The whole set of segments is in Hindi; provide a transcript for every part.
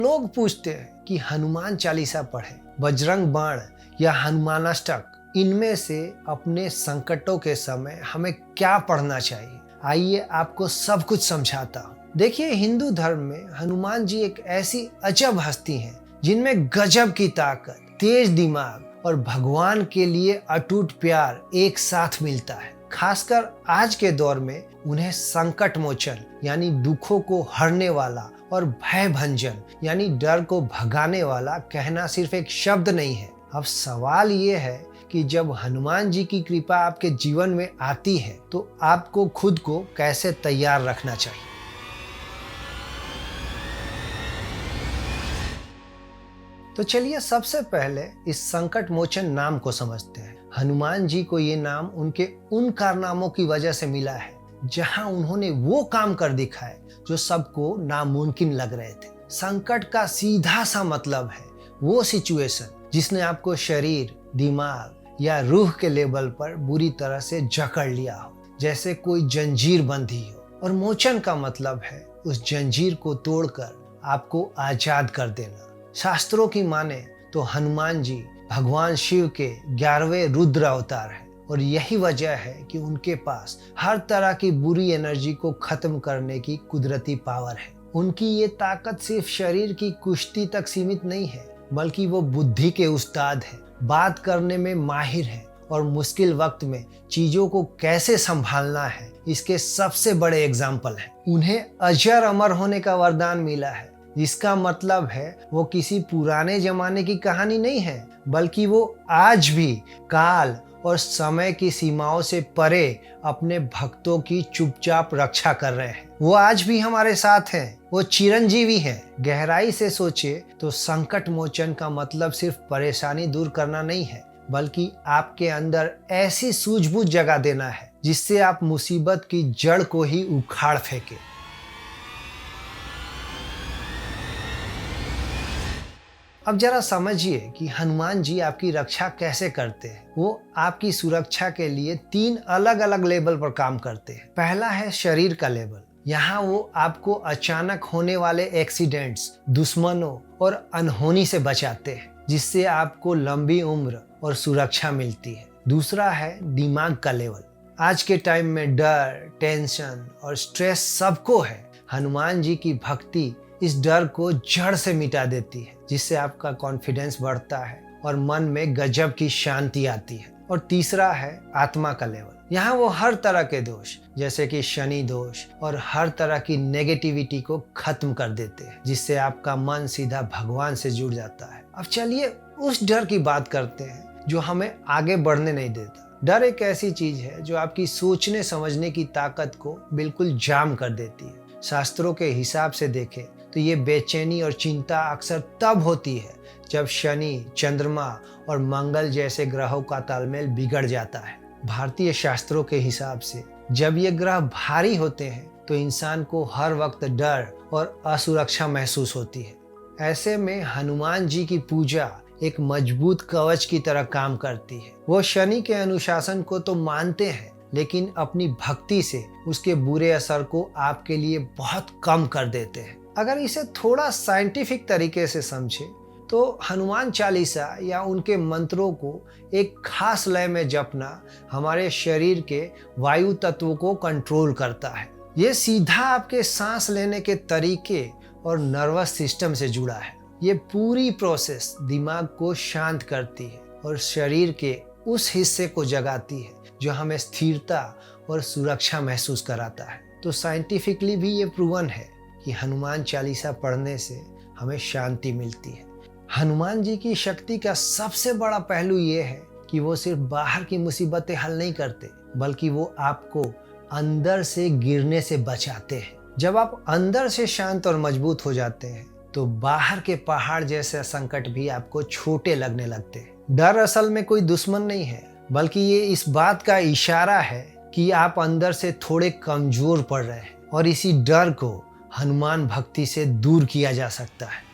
लोग पूछते हैं कि हनुमान चालीसा पढ़े, बजरंग बाण या हनुमानाष्टक, इनमें से अपने संकटों के समय हमें क्या पढ़ना चाहिए। आइए आपको सब कुछ समझाता हूँ। देखिए, हिंदू धर्म में हनुमान जी एक ऐसी अजब हस्ती हैं जिनमें गजब की ताकत, तेज दिमाग और भगवान के लिए अटूट प्यार एक साथ मिलता है। खासकर आज के दौर में उन्हें संकट मोचन यानी दुखों को हरने वाला और भय भंजन यानी डर को भगाने वाला कहना सिर्फ एक शब्द नहीं है। अब सवाल ये है कि जब हनुमान जी की कृपा आपके जीवन में आती है तो आपको खुद को कैसे तैयार रखना चाहिए। तो चलिए सबसे पहले इस संकट मोचन नाम को समझते हैं। हनुमान जी को ये नाम उनके उन कारनामों की वजह से मिला है जहां उन्होंने वो काम कर दिखाए जो सबको नामुमकिन लग रहे थे। संकट का सीधा सा मतलब है वो सिचुएशन जिसने आपको शरीर, दिमाग या रूह के लेवल पर बुरी तरह से जकड़ लिया हो, जैसे कोई जंजीर बंधी हो। और मोचन का मतलब है उस जंजीर को तोड़कर आपको आजाद कर देना। शास्त्रों की माने तो हनुमान जी भगवान शिव के 11वें रुद्र अवतार है और यही वजह है कि उनके पास हर तरह की बुरी एनर्जी को खत्म करने की कुदरती पावर है। उनकी ये ताकत सिर्फ शरीर की कुश्ती तक सीमित नहीं है, बल्कि वो बुद्धि के उस्ताद है, बात करने में माहिर है और मुश्किल वक्त में चीजों को कैसे संभालना है इसके सबसे बड़े एग्जाम्पल है। उन्हें अजर अमर होने का वरदान मिला है, जिसका मतलब है वो किसी पुराने जमाने की कहानी नहीं है, बल्कि वो आज भी काल और समय की सीमाओं से परे अपने भक्तों की चुपचाप रक्षा कर रहे हैं। वो आज भी हमारे साथ हैं, वो चिरंजीवी हैं। गहराई से सोचे तो संकट मोचन का मतलब सिर्फ परेशानी दूर करना नहीं है, बल्कि आपके अंदर ऐसी सूझबूझ जगा देना है जिससे आप मुसीबत की जड़ को ही उखाड़ फेंके। अब जरा समझिए कि हनुमान जी आपकी रक्षा कैसे करते हैं। वो आपकी सुरक्षा के लिए 3 अलग अलग लेवल पर काम करते हैं। पहला है शरीर का लेवल। यहाँ वो आपको अचानक होने वाले एक्सीडेंट्स, दुश्मनों और अनहोनी से बचाते हैं, जिससे आपको लंबी उम्र और सुरक्षा मिलती है। दूसरा है दिमाग का लेवल। आज के टाइम में डर, टेंशन और स्ट्रेस सबको है। हनुमान जी की भक्ति इस डर को जड़ से मिटा देती है, जिससे आपका कॉन्फिडेंस बढ़ता है और मन में गजब की शांति आती है। और तीसरा है आत्मा का लेवल। यहाँ वो हर तरह के दोष जैसे कि शनि दोष और हर तरह की नेगेटिविटी को खत्म कर देते हैं, जिससे आपका मन सीधा भगवान से जुड़ जाता है। अब चलिए उस डर की बात करते हैं जो हमें आगे बढ़ने नहीं देता। डर एक ऐसी चीज है जो आपकी सोचने समझने की ताकत को बिल्कुल जाम कर देती है। शास्त्रों के हिसाब से देखें तो ये बेचैनी और चिंता अक्सर तब होती है जब शनि, चंद्रमा और मंगल जैसे ग्रहों का तालमेल बिगड़ जाता है। भारतीय शास्त्रों के हिसाब से जब ये ग्रह भारी होते हैं तो इंसान को हर वक्त डर और असुरक्षा महसूस होती है। ऐसे में हनुमान जी की पूजा एक मजबूत कवच की तरह काम करती है। वो शनि के अनुशासन को तो मानते हैं, लेकिन अपनी भक्ति से उसके बुरे असर को आपके लिए बहुत कम कर देते हैं। अगर इसे थोड़ा साइंटिफिक तरीके से समझे तो हनुमान चालीसा या उनके मंत्रों को एक खास लय में जपना हमारे शरीर के वायु तत्वों को कंट्रोल करता है। ये सीधा आपके सांस लेने के तरीके और नर्वस सिस्टम से जुड़ा है। ये पूरी प्रोसेस दिमाग को शांत करती है और शरीर के उस हिस्से को जगाती है जो हमें स्थिरता और सुरक्षा महसूस कराता है। तो साइंटिफिकली भी ये प्रूवन है कि हनुमान चालीसा पढ़ने से हमें शांति मिलती है। हनुमान जी की शक्ति का सबसे बड़ा पहलू ये है कि वो सिर्फ बाहर की मुसीबतें हल नहीं करते, बल्कि वो आपको अंदर से गिरने से बचाते हैं। जब आप अंदर से शांत और मजबूत हो जाते हैं तो बाहर के पहाड़ जैसे संकट भी आपको छोटे लगने लगते हैं। डर असल में कोई दुश्मन नहीं है, बल्कि ये इस बात का इशारा है कि आप अंदर से थोड़े कमजोर पड़ रहे हैं और इसी डर को हनुमान भक्ति से दूर किया जा सकता है।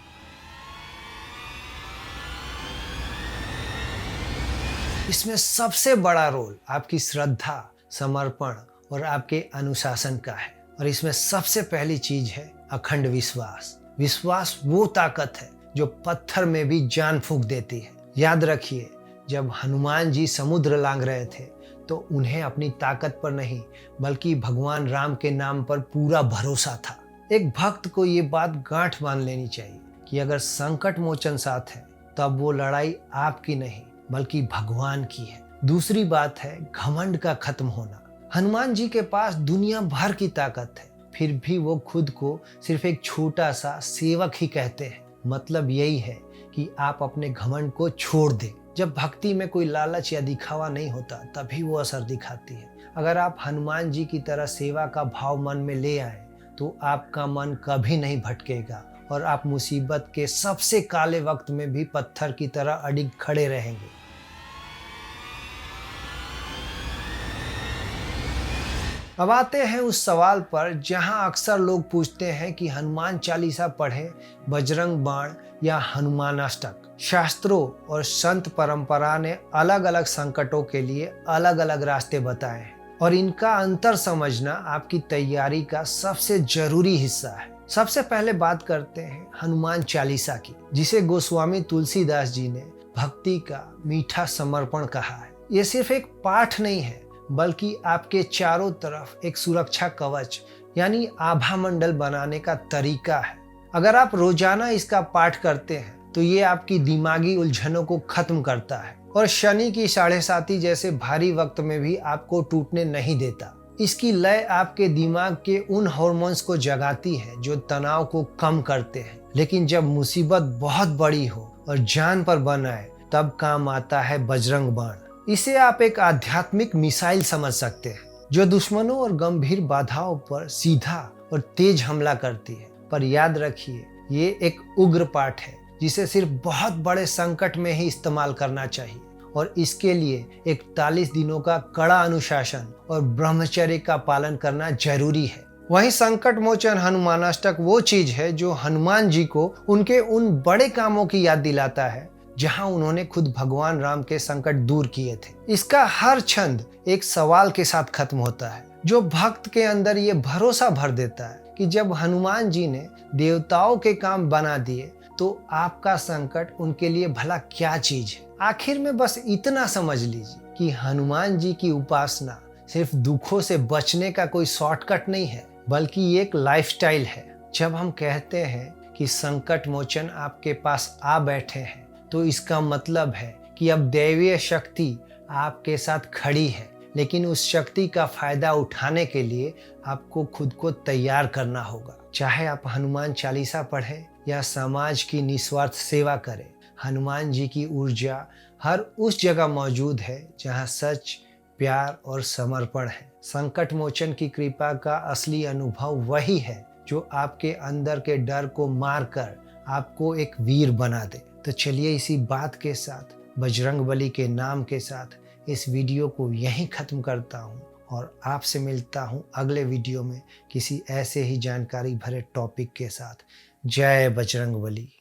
इसमें सबसे बड़ा रोल आपकी श्रद्धा, समर्पण और आपके अनुशासन का है। और इसमें सबसे पहली चीज है अखंड विश्वास। विश्वास वो ताकत है जो पत्थर में भी जान फूंक देती है। याद रखिए, जब हनुमान जी समुद्र लांघ रहे थे तो उन्हें अपनी ताकत पर नहीं बल्कि भगवान राम के नाम पर पूरा भरोसा था। एक भक्त को ये बात गांठ बांध लेनी चाहिए कि अगर संकट मोचन साथ है तब वो लड़ाई आपकी नहीं बल्कि भगवान की है। दूसरी बात है घमंड का खत्म होना। हनुमान जी के पास दुनिया भर की ताकत है, फिर भी वो खुद को सिर्फ एक छोटा सा सेवक ही कहते हैं। मतलब यही है कि आप अपने घमंड को छोड़ दें। जब भक्ति में कोई लालच या दिखावा नहीं होता तभी वो असर दिखाती है। अगर आप हनुमान जी की तरह सेवा का भाव मन में ले आए तो आपका मन कभी नहीं भटकेगा और आप मुसीबत के सबसे काले वक्त में भी पत्थर की तरह अडिग खड़े रहेंगे। अब आते हैं उस सवाल पर जहां अक्सर लोग पूछते हैं कि हनुमान चालीसा पढ़े, बजरंग बाण या हनुमान अष्टक। शास्त्रों और संत परंपरा ने अलग अलग संकटों के लिए अलग अलग रास्ते बताए हैं और इनका अंतर समझना आपकी तैयारी का सबसे जरूरी हिस्सा है। सबसे पहले बात करते हैं हनुमान चालीसा की, जिसे गोस्वामी तुलसीदास जी ने भक्ति का मीठा समर्पण कहा है। ये सिर्फ एक पाठ नहीं है बल्कि आपके चारों तरफ एक सुरक्षा कवच यानी आभा मंडल बनाने का तरीका है। अगर आप रोजाना इसका पाठ करते हैं तो ये आपकी दिमागी उलझनों को खत्म करता है और शनि की 7.5 जैसे भारी वक्त में भी आपको टूटने नहीं देता। इसकी लय आपके दिमाग के उन हार्मोन्स को जगाती है जो तनाव को कम करते हैं। लेकिन जब मुसीबत बहुत बड़ी हो और जान पर बन आए तब काम आता है बजरंग बाण। इसे आप एक आध्यात्मिक मिसाइल समझ सकते हैं जो दुश्मनों और गंभीर बाधाओं पर सीधा और तेज हमला करती है। पर याद रखिए, ये एक उग्र पाठ है जिसे सिर्फ बहुत बड़े संकट में ही इस्तेमाल करना चाहिए और इसके लिए 41 दिनों का कड़ा अनुशासन और ब्रह्मचर्य का पालन करना जरूरी है। वहीं संकट मोचन हनुमानाष्टक वो चीज है जो हनुमान जी को उनके उन बड़े कामों की याद दिलाता है जहां उन्होंने खुद भगवान राम के संकट दूर किए थे। इसका हर छंद एक सवाल के साथ खत्म होता है जो भक्त के अंदर ये भरोसा भर देता है कि जब हनुमान जी ने देवताओं के काम बना दिए तो आपका संकट उनके लिए भला क्या चीज है। आखिर में बस इतना समझ लीजिए कि हनुमान जी की उपासना सिर्फ दुखों से बचने का कोई शॉर्टकट नहीं है बल्कि एक लाइफस्टाइल है। जब हम कहते हैं कि संकट मोचन आपके पास आ बैठे हैं तो इसका मतलब है कि अब दैवीय शक्ति आपके साथ खड़ी है, लेकिन उस शक्ति का फायदा उठाने के लिए आपको खुद को तैयार करना होगा। चाहे आप हनुमान चालीसा पढ़ें या समाज की निस्वार्थ सेवा करें, हनुमान जी की ऊर्जा हर उस जगह मौजूद है जहां सच, प्यार और समर्पण है। संकट मोचन की कृपा का असली अनुभव वही है जो आपके अंदर के डर को मारकर आपको एक वीर बना दे। तो चलिए इसी बात के साथ, बजरंगबली के नाम के साथ इस वीडियो को यहीं ख़त्म करता हूँ और आपसे मिलता हूँ अगले वीडियो में किसी ऐसे ही जानकारी भरे टॉपिक के साथ। जय बजरंगबली।